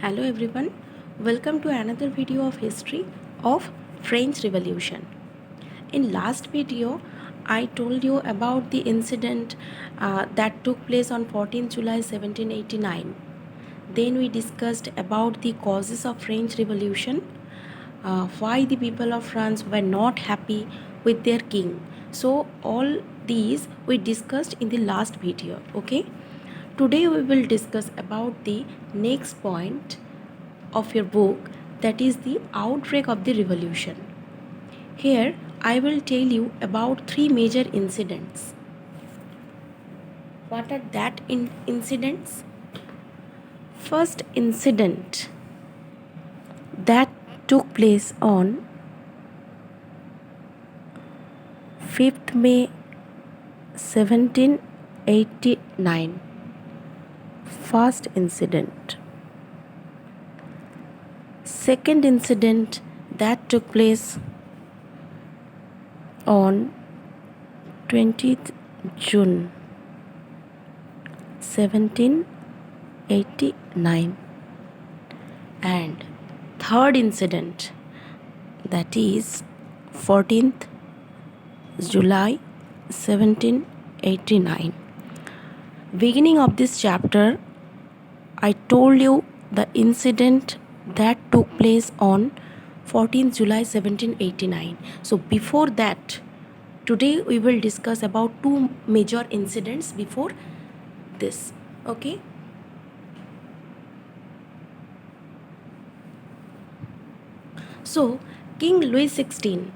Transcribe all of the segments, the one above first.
Hello everyone, welcome to another video of history of French Revolution. In last video, I told you about the incident that took place on 14 July 1789. Then we discussed about the causes of French Revolution, why the people of France were not happy with their king. So all these we discussed in the last video, okay? Today we will discuss about the next point of your book, that is the outbreak of the revolution. Here I will tell you about three major incidents. What are that incidents? First incident that took place on 5th May 1789. First incident. Second incident that took place on 20th June 1789, and third incident, that is 14th July 1789. Beginning of this chapter, I told you the incident that took place on 14th July 1789. So before that, today we will discuss about two major incidents before this. Okay? So King Louis XVI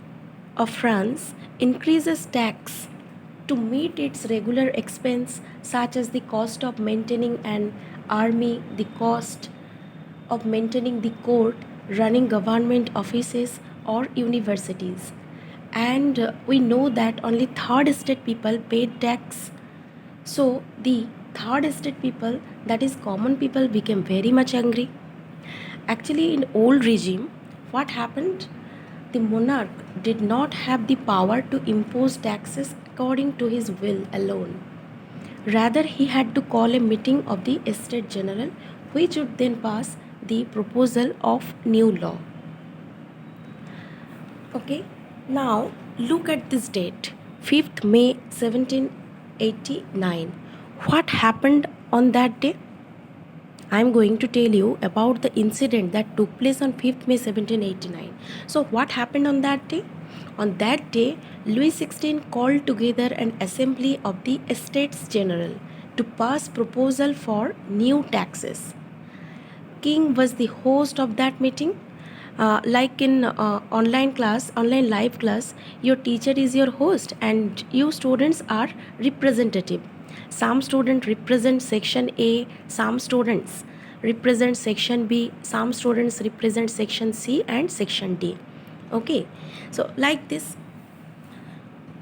of France increases tax to meet its regular expense, such as the cost of maintaining an army, the cost of maintaining the court, running government offices or universities. And we know that only third estate people paid tax. So the third estate people, that is common people, became very much angry. Actually, in old regime, what happened? The monarch did not have the power to impose taxes according to his will alone. Rather, he had to call a meeting of the Estate General, which would then pass the proposal of new law. Okay, now look at this date, 5th May 1789. What happened on that day? I am going to tell you about the incident that took place on 5th May 1789. So what happened on that day? On that day, Louis XVI called together an assembly of the Estates General to pass proposal for new taxes. King was the host of that meeting. Like in online live class, your teacher is your host and you students are representative. Some students represent section A, some students represent section B, some students represent section C and section D. Okay, so like this,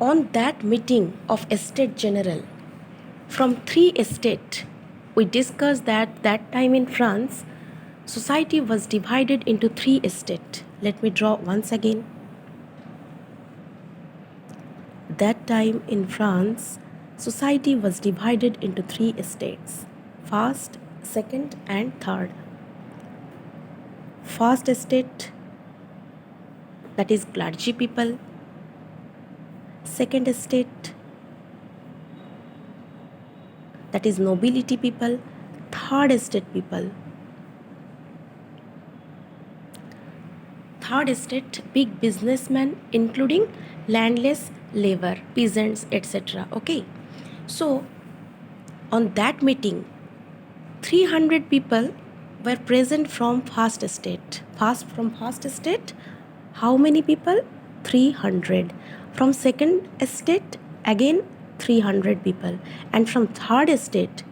on that meeting of Estate General, from three estates, we discussed that time in France, society was divided into three estates. Let me draw once again. That time in France, society was divided into three estates: first, second, and third. First estate, that is clergy people. Second estate, that is nobility people. Third estate people. Third estate, big businessmen, including landless labor, peasants, etc. Okay, so on that meeting, 300 people were present from first estate. From first estate, how many people? 300. From second estate, again 300 people. And from third estate,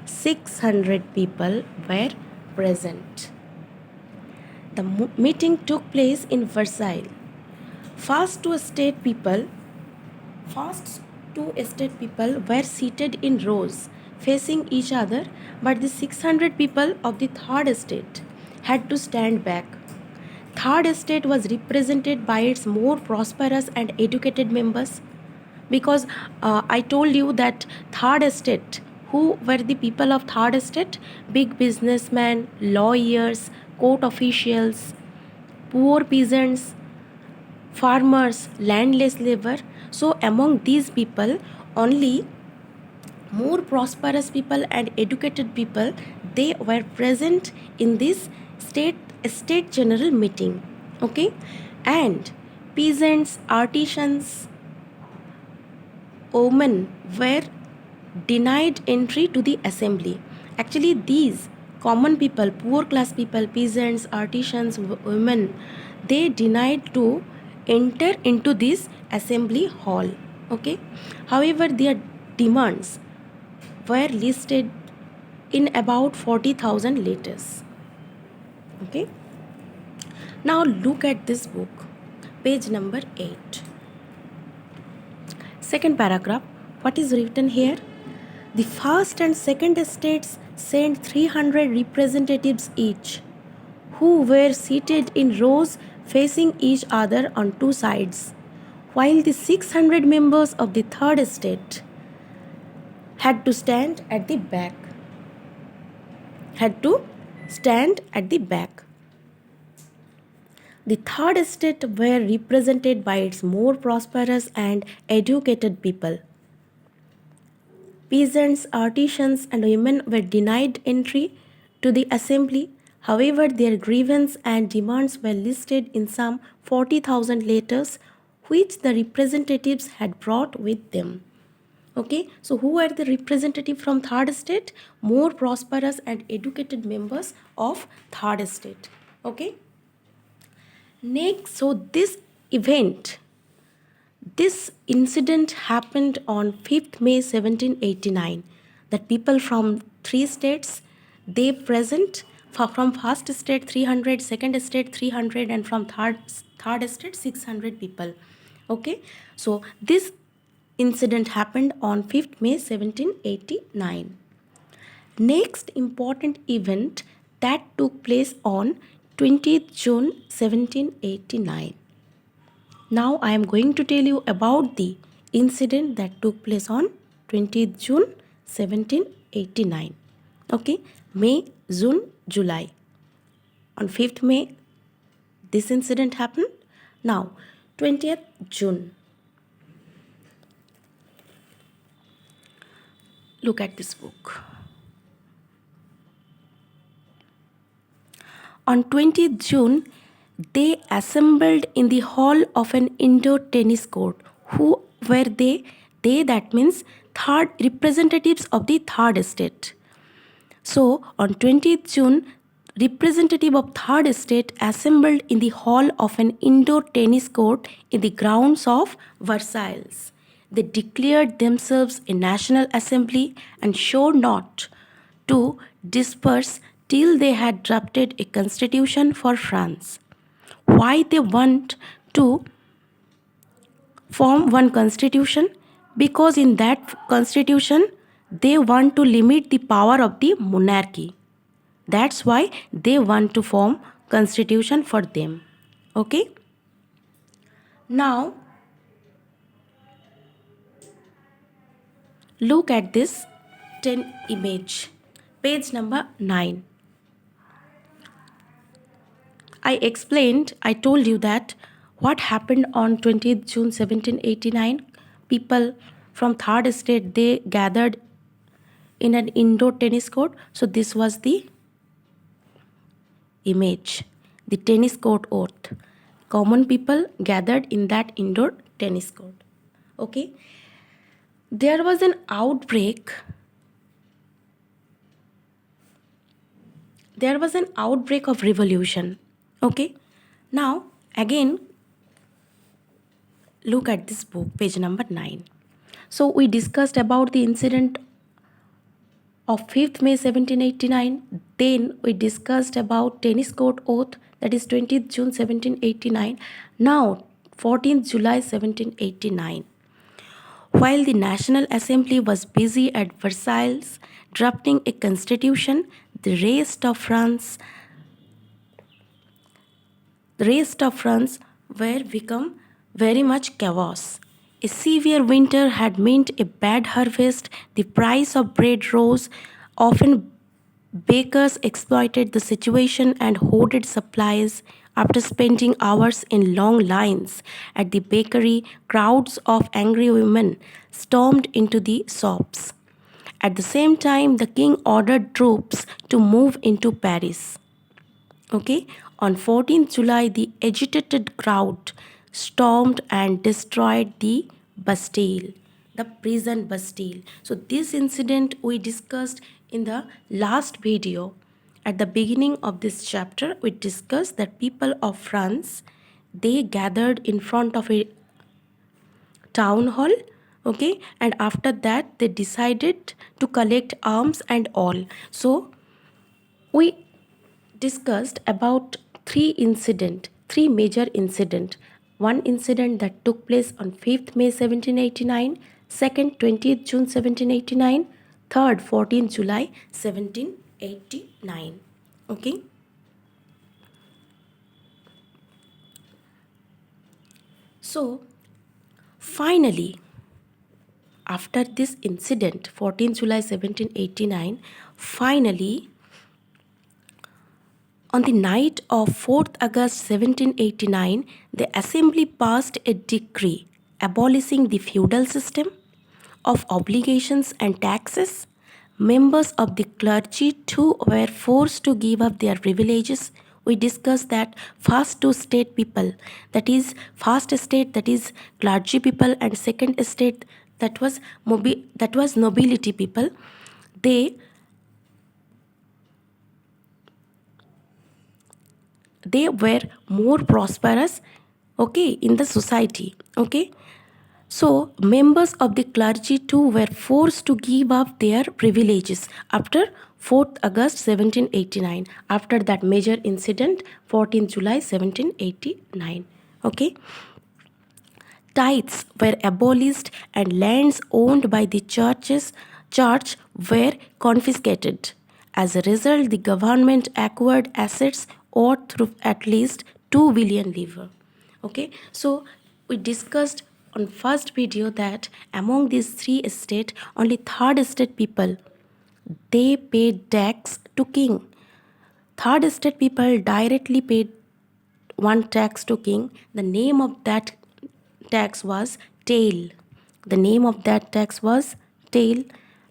600 people were present. The meeting took place in Versailles. First two estate people were seated in rows facing each other, but the 600 people of the third estate had to stand back. Third estate was represented by its more prosperous and educated members, because I told you that third estate, Who were the people of third estate? Big businessmen, lawyers, court officials, poor peasants, farmers, landless labor. So among these people, only more prosperous people and educated people, they were present in this state general meeting. Okay, and peasants, artisans, women were denied entry to the assembly. Actually, these common people, poor class people, peasants, artisans, women, they denied to enter into this assembly hall. Okay, however, their demands were listed in about 40,000 letters. Okay, now look at this book, page number 8. Second paragraph, what is written here? The first and second estates sent 300 representatives each, who were seated in rows facing each other on two sides, while the 600 members of the third estate had to stand at the back. The third estate were represented by its more prosperous and educated people. Peasants, artisans, and women were denied entry to the assembly. However, their grievances and demands were listed in some 40,000 letters, which the representatives had brought with them. Okay, so who are the representative from third estate? More prosperous and educated members of third estate. Okay. Next, so this incident happened on 5th May 1789. That people from three states, they present from first estate 300, second estate 300, and from third estate 600 people. Okay, so this incident happened on 5th May 1789. Next important event that took place on 20th June 1789. Now I am going to tell you about the incident that took place on 20th June 1789. Okay, May, June, July. On 5th May, this incident happened. Now, 20th June. Look at this book. On 20th June, they assembled in the hall of an indoor tennis court. Who were they? They, that means third representatives of the third estate. So on 20th June, representative of third estate assembled in the hall of an indoor tennis court in the grounds of Versailles. They declared themselves a national assembly and swore not to disperse till they had drafted a constitution for France. Why they want to form one constitution? Because in that constitution, they want to limit the power of the monarchy. That's why they want to form constitution for them. Okay? Now, look at this 10 image. Page number 9. I told you that what happened on 20th June 1789. People from third estate, they gathered in an indoor tennis court. So this was the image, the tennis court oath. Common people gathered in that indoor tennis court. Okay. There was an outbreak. There was an outbreak of revolution. Okay. Now, again, look at this book, page number 9. So, we discussed about the incident of 5th May 1789. Then, we discussed about tennis court oath, that is 20th June 1789. Now, 14th July 1789. While the National Assembly was busy at Versailles drafting a constitution, the rest of France were become very much chaos. A severe winter had meant a bad harvest, the price of bread rose, often bakers exploited the situation and hoarded supplies. After spending hours in long lines at the bakery, crowds of angry women stormed into the shops. At the same time, the king ordered troops to move into Paris. Okay, on 14th July, the agitated crowd stormed and destroyed the Bastille, the prison Bastille. So, this incident we discussed in the last video. At the beginning of this chapter, we discussed that people of France they gathered in front of a town hall, okay, and after that they decided to collect arms and all. So we discussed about three major incident. One incident that took place on 5th May 1789, second 20th June 1789, third 14th July 1789. Okay. So finally, after this incident, 14th July 1789, finally on the night of 4th August 1789, the Assembly passed a decree abolishing the feudal system of obligations and taxes. Members of the clergy too were forced to give up their privileges. We discussed that first two state people, that is first estate, that is clergy people, and second estate, that was nobility people. They were more prosperous, okay, in the society, okay. So members of the clergy too were forced to give up their privileges after 4th August 1789, after that major incident 14th July 1789, okay. Tithes were abolished and lands owned by the church were confiscated. As a result, the government acquired assets worth through at least 2 billion livres. Okay, so we discussed on first video that among these three estates, only third estate people they paid tax to king. Third estate people directly paid one tax to king. The name of that tax was tail. The name of that tax was tail.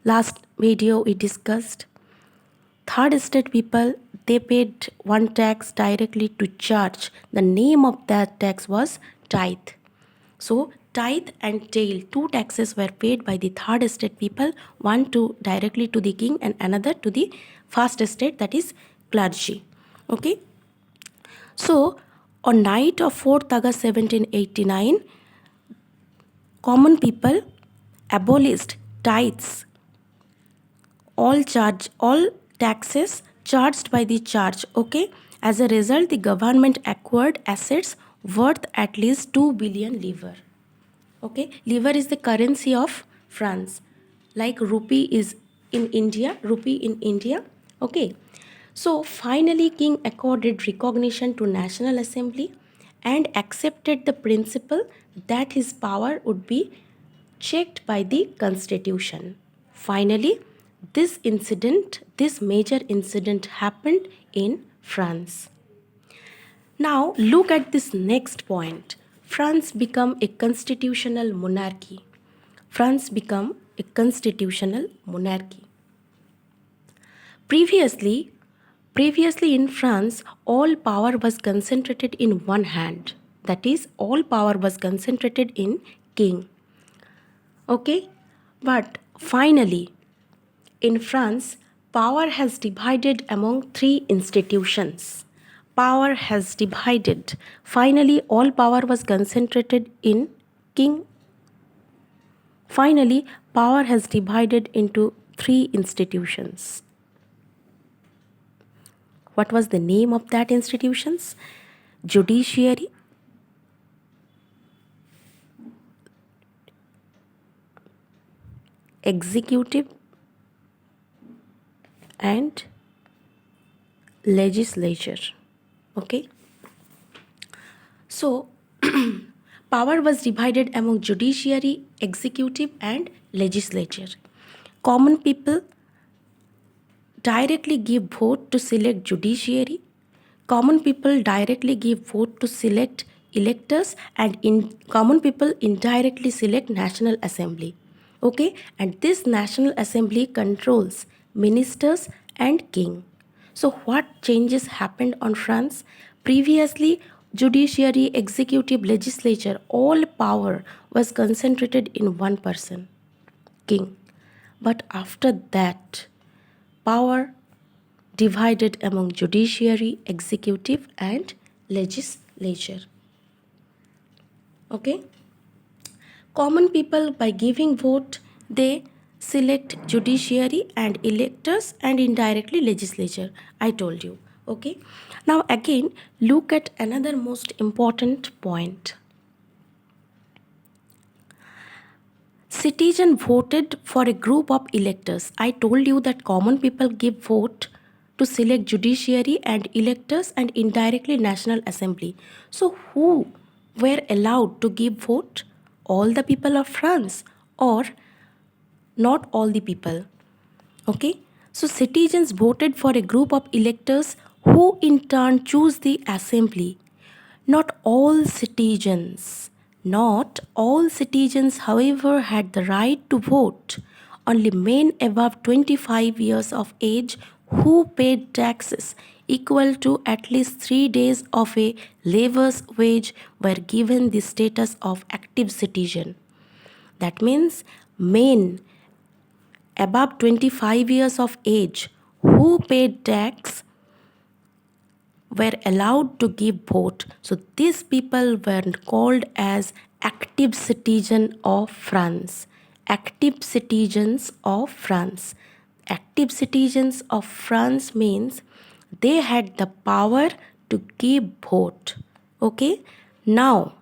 Last video we discussed. Third estate people they paid one tax directly to church. The name of that tax was tithe. So tithe and tail, two taxes were paid by the third estate people, one to directly to the king and another to the first estate, that is clergy. Okay. So on night of 4th August 1789, common people abolished tithes, all taxes charged by the church, okay. As a result, the government acquired assets worth at least 2 billion livres, okay. Livre is the currency of France, like rupee is in India, okay. So finally king accorded recognition to National Assembly and accepted the principle that his power would be checked by the constitution. Finally, this major incident happened in France. Now look at this next point. France become a constitutional monarchy. France become a constitutional monarchy. Previously, Previously in France, all power was concentrated in one hand. That is, all power was concentrated in king. Okay? But finally, in France, power has divided among three institutions. Power has divided. Finally, all power was concentrated in king. Finally, power has divided into three institutions. What was the name of that institutions? Judiciary, executive, and legislature. Okay. So Power was divided among judiciary, executive, and legislature. Common people directly give vote to select judiciary. Common people directly give vote to select electors, and common people indirectly select National Assembly. Okay, and this National Assembly controls ministers and king. So what changes happened on France? Previously, judiciary, executive, legislature, all power was concentrated in one person, king. But after that, power divided among judiciary, executive, and legislature. Okay? Common people, by giving vote, they select judiciary and electors and indirectly legislature. I told you. Okay? Now again, look at another most important point. Citizen voted for a group of electors. I told you that common people give vote to select judiciary and electors and indirectly National Assembly. So who were allowed to give vote? All the people of France or not all the people? Okay, so citizens voted for a group of electors who in turn choose the assembly. Not all citizens, however, had the right to vote. Only men above 25 years of age who paid taxes equal to at least 3 days of a laborer's wage were given the status of active citizen. That means men above 25 years of age who paid tax were allowed to give vote. So these people were called as active citizens of France. Active citizens of France. Active citizens of France means they had the power to give vote. Okay? Now,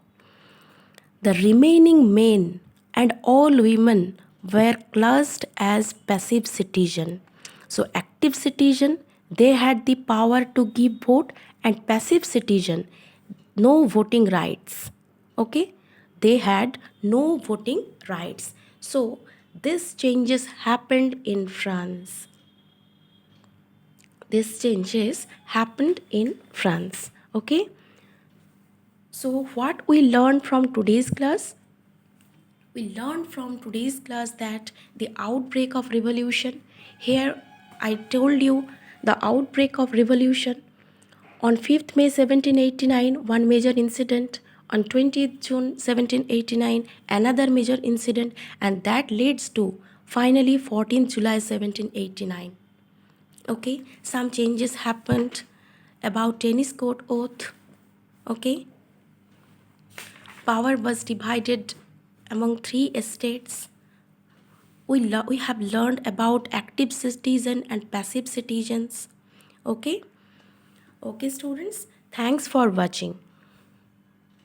the remaining men and all women were classed as passive citizen. So active citizen, they had the power to give vote, and passive citizen, no voting rights. Okay? They had no voting rights. So this changes happened in France. This changes happened in France. Okay? So what we learned from today's class? We learned from today's class that the outbreak of revolution, here I told you the outbreak of revolution on 5th May 1789, one major incident, on 20th June 1789, another major incident, and that leads to finally 14th July 1789. Okay, some changes happened about tennis court oath. Okay, power was divided among 3 estates. We have learned about active citizen and passive citizens. Okay, students, thanks for watching.